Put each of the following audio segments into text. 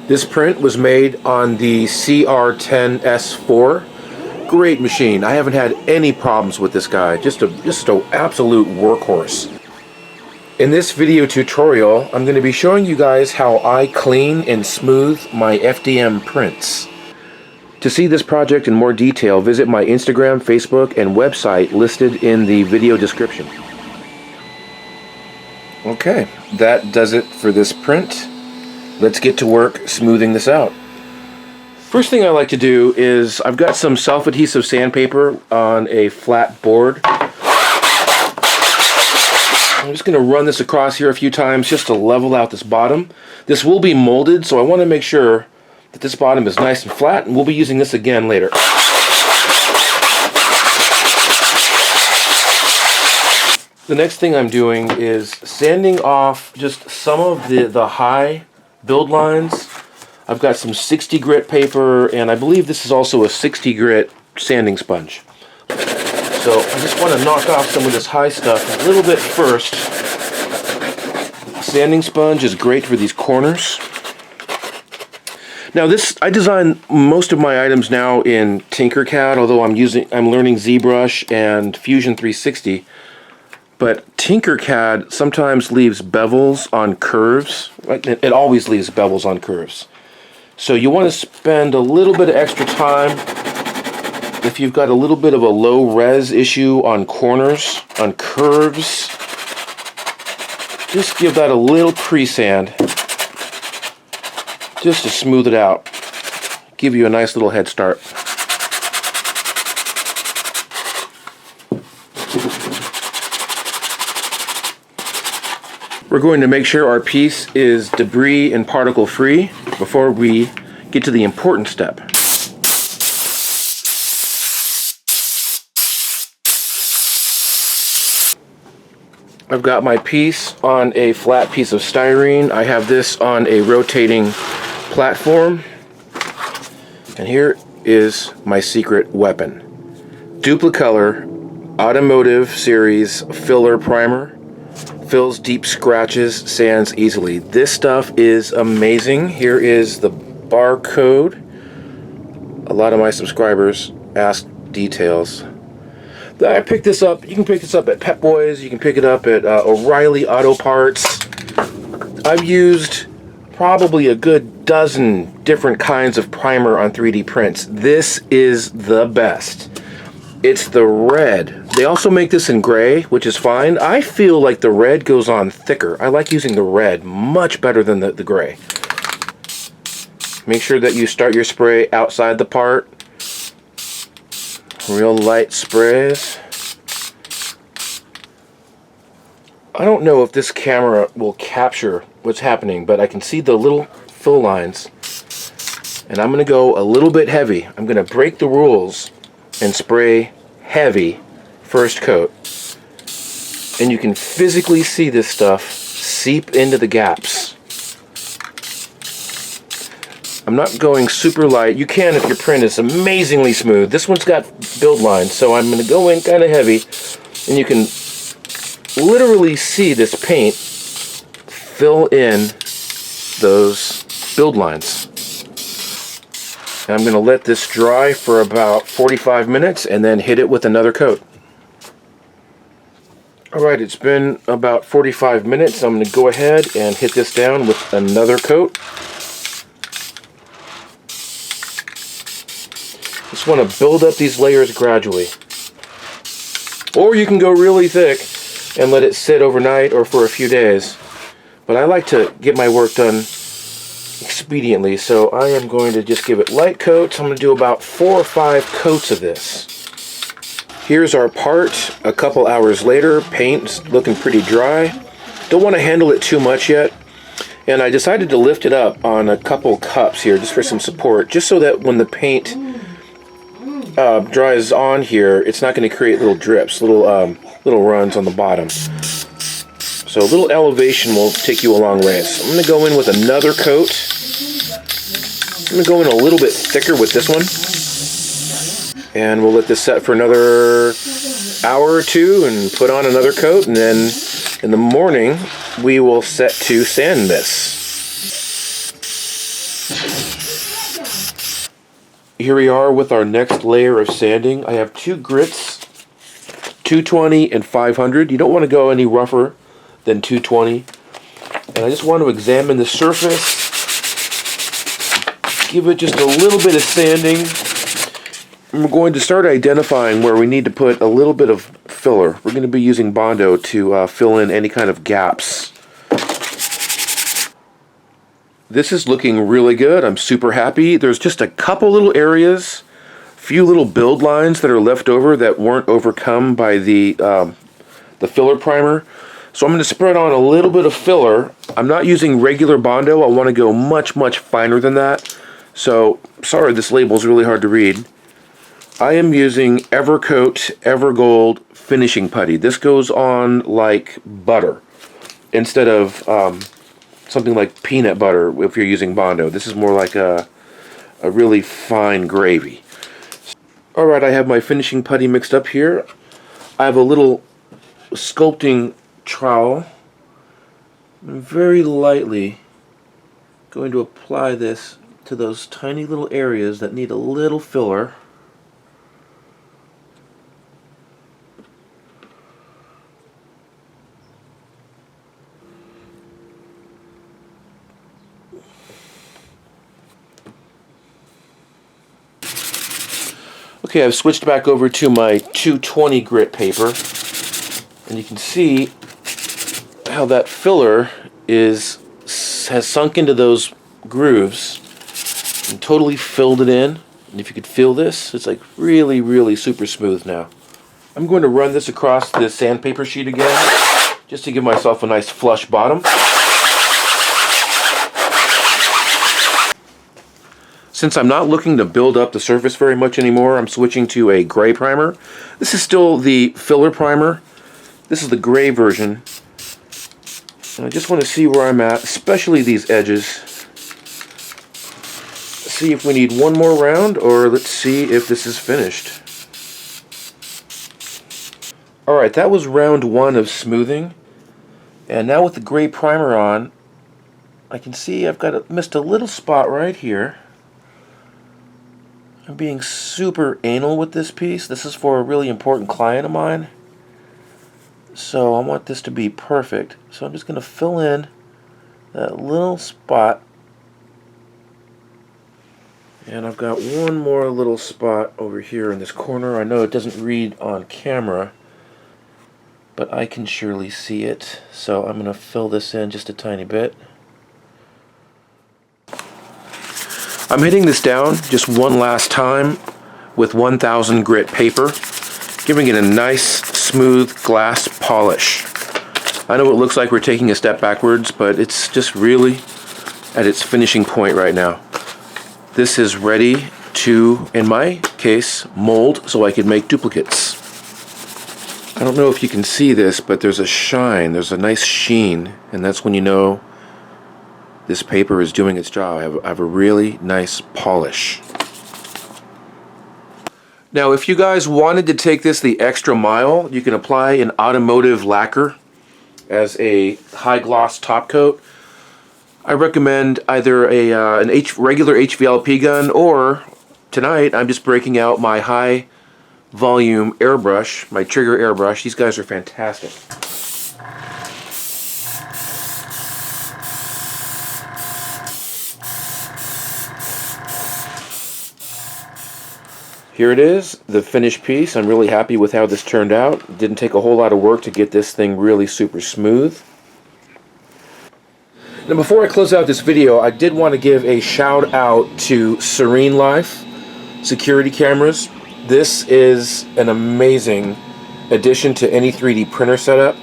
This print was made on the CR10S4. Great machine. I haven't had any problems with this guy. Just an absolute workhorse. In this video tutorial, I'm going to be showing you guys how I clean and smooth my FDM prints. To see this project in more detail, visit my Instagram, Facebook, and website listed in the video description. Okay, that does it for this print. Let's get to work smoothing this out. First thing I like to do is, I've got some self-adhesive sandpaper on a flat board. I'm just going to run this across here a few times just to level out this bottom. This will be molded, so I want to make sure that this bottom is nice and flat, and we'll be using this again later. The next thing I'm doing is sanding off just some of the high build lines. I've got some 60 grit paper, and I believe this is also a 60 grit sanding sponge. So I just want to knock off some of this high stuff a little bit first. Sanding sponge is great for these corners. Now I design most of my items now in Tinkercad, although I'm learning ZBrush and Fusion 360. But Tinkercad sometimes leaves bevels on curves. It always leaves bevels on curves. So you want to spend a little bit of extra time if you've got a little bit of a low res issue on corners, on curves. Just give that a little pre-sand just to smooth it out. Give you a nice little head start. We're going to make sure our piece is debris and particle free before we get to the important step. I've got my piece on a flat piece of styrene. I have this on a rotating platform. And here is my secret weapon. Duplicolor Automotive Series Filler Primer. Fills deep scratches, sands easily. This stuff is amazing. Here is the barcode. A lot of my subscribers ask details. I picked this up. You can pick this up at Pep Boys. You can pick it up at O'Reilly Auto Parts. I've used probably a good dozen different kinds of primer on 3D prints. This is the best. It's the red. They also make this in gray, which is fine. I feel like the red goes on thicker. I like using the red much better than the gray. Make sure that you start your spray outside the part. Real light sprays. I don't know if this camera will capture what's happening, but I can see the little fill lines. And I'm going to go a little bit heavy. I'm going to break the rules and spray heavy first coat. And you can physically see this stuff seep into the gaps. I'm not going super light. You can if your print is amazingly smooth. This one's got build lines, so I'm going to go in kind of heavy, and you can literally see this paint fill in those build lines. And I'm going to let this dry for about 45 minutes and then hit it with another coat. Alright, it's been about 45 minutes. I'm going to go ahead and hit this down with another coat. Just want to build up these layers gradually. Or you can go really thick and let it sit overnight or for a few days. But I like to get my work done expediently, so I am going to just give it light coats. I'm going to do about 4 or 5 coats of this. Here's our part a couple hours later. Paint's looking pretty dry. Don't want to handle it too much yet. And I decided to lift it up on a couple cups here just for some support, just so that when the paint dries on here, it's not going to create little drips, little runs on the bottom. So a little elevation will take you a long ways. So I'm going to go in with another coat. I'm going to go in a little bit thicker with this one. And we'll let this set for another hour or two and put on another coat. And then in the morning, we will set to sand this. here we are with our next layer of sanding. I have two grits, 220 and 500. You don't want to go any rougher than 220. And I just want to examine the surface, give it just a little bit of sanding. And we're going to start identifying where we need to put a little bit of filler. We're going to be using Bondo to fill in any kind of gaps. This is looking really good. I'm super happy. There's just a couple little areas, few little build lines that are left over that weren't overcome by the filler primer. So I'm going to spread on a little bit of filler. I'm not using regular Bondo. I want to go much, much finer than that. So, sorry, this label is really hard to read. I am using Evercoat Evergold finishing putty. This goes on like butter instead of something like peanut butter if you're using Bondo. This is more like a really fine gravy. Alright, I have my finishing putty mixed up here. I have a little sculpting trowel. I'm very lightly going to apply this to those tiny little areas that need a little filler. Okay, I've switched back over to my 220 grit paper, and you can see how that filler has sunk into those grooves and totally filled it in. And if you could feel this, it's like really, really super smooth now. I'm going to run this across this sandpaper sheet again, just to give myself a nice flush bottom. Since I'm not looking to build up the surface very much anymore, I'm switching to a gray primer. This is still the filler primer. This is the gray version. And I just want to see where I'm at, especially these edges. See if we need one more round, or let's see if this is finished. Alright, that was round one of smoothing. And now with the gray primer on, I can see I've missed a little spot right here. I'm being super anal with this piece. This is for a really important client of mine. So I want this to be perfect. So I'm just going to fill in that little spot. And I've got one more little spot over here in this corner. I know it doesn't read on camera, but I can surely see it. So I'm going to fill this in just a tiny bit. I'm hitting this down just one last time with 1000 grit paper, giving it a nice smooth glass polish. I know it looks like we're taking a step backwards, but it's just really at its finishing point right now. This is ready to, in my case, mold so I can make duplicates. I don't know if you can see this, but there's a shine, there's a nice sheen, and that's when you know this paper is doing its job. I have a really nice polish. Now, if you guys wanted to take this the extra mile, you can apply an automotive lacquer as a high gloss top coat. I recommend either a regular HVLP gun, or tonight I'm just breaking out my high volume airbrush, my trigger airbrush. These guys are fantastic. Here it is, the finished piece. I'm really happy with how this turned out. It didn't take a whole lot of work to get this thing really super smooth. Now, before I close out this video, I did want to give a shout out to Serene Life security cameras. This is an amazing addition to any 3D printer setup.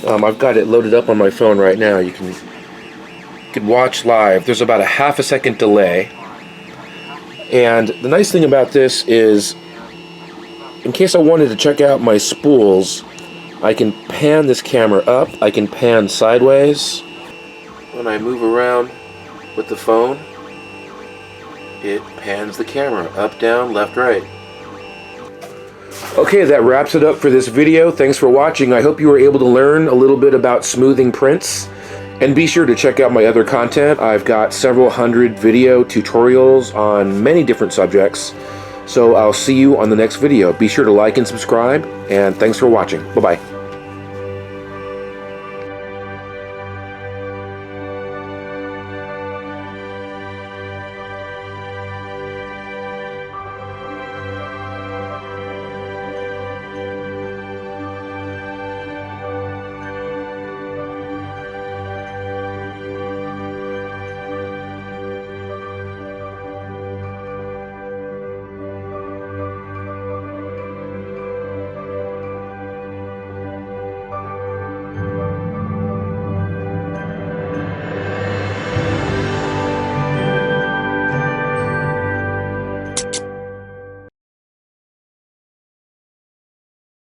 I've got it loaded up on my phone right now. You can watch live. There's about a half a second delay. And the nice thing about this is, in case I wanted to check out my spools, I can pan this camera up, I can pan sideways. When I move around with the phone, it pans the camera up, down, left, right. Okay, that wraps it up for this video. Thanks for watching. I hope you were able to learn a little bit about smoothing prints. And be sure to check out my other content. I've got several hundred video tutorials on many different subjects. So I'll see you on the next video. Be sure to like and subscribe, and thanks for watching. Bye-bye.